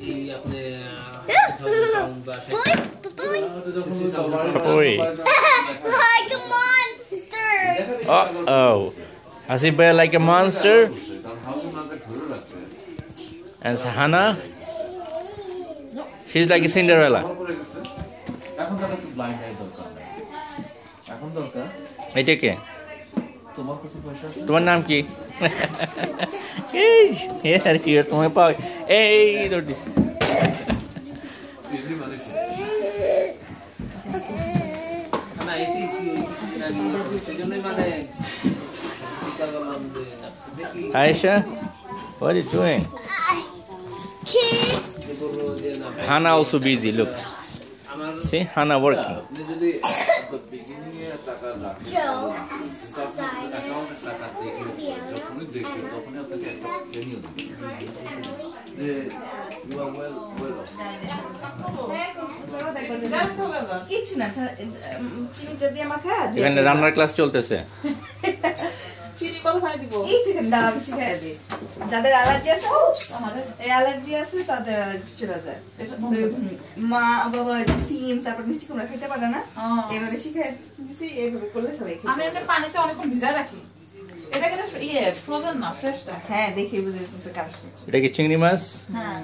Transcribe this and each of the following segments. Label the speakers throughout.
Speaker 1: Like a monster.
Speaker 2: Uh-oh. Hasib Bhai like a monster. And Sahana, she's like a Cinderella. এটা কে? তোমার নাম কি? এই আর কি তুমি পাও এই দড়িস
Speaker 3: না এটি কি ওই সেজন্যই মানে চিন্তা করলাম যে দেখি
Speaker 2: Aisha, what are you doing?
Speaker 1: Kids.
Speaker 2: Hana also busy, look. See, Hana working. এখানে রান্নার ক্লাস চলতেছে।
Speaker 4: যাদের অ্যালার্জি আছে এই অ্যালার্জি আছে তাদের চলে যায় মা বাবা সিম তারপর মিষ্টি কুমড়া খেতে পারে না এইভাবে শিখাই দিছি এইভাবে করলে সবাই খেতে
Speaker 5: আমি একটা পানিতে অনেকক্ষণ ভিজায় রাখি এটা কিন্তু ফ্রোজেন না ফ্রেশটা
Speaker 4: হ্যাঁ দেখে বুঝে যাচ্ছে কারণ
Speaker 2: এটা কি চিংড়ি মাছ?
Speaker 4: হ্যাঁ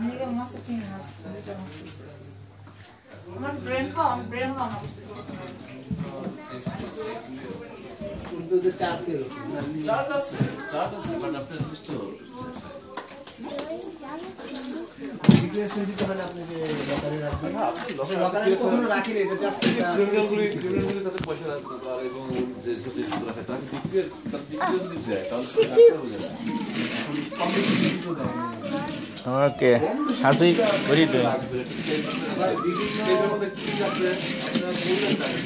Speaker 5: নিগম মাছ চিংড়ি মাছ দুটো মাছ আমার ব্রেন খাও আমি ব্রেন খাও না
Speaker 3: উর্দু যে চাট আছে বাট আপনার লিস্ট জিজ্ঞাসা দিতে হবে আপনাকে লকারে রাখবেন লকারে কখনো রাখিনি এটা জাস্ট ক্রিমিনালগুলি তাদের পয়সা রাখতে পারে এবং যে সত্যি রাখে তাকে দিতে তার দিতে যদি যায় তাহলে কমপ্লিট তো দেয়
Speaker 2: Okay. Hasib, what are you doing?
Speaker 3: সেটার মধ্যে কি আছে আপনারা বললেন না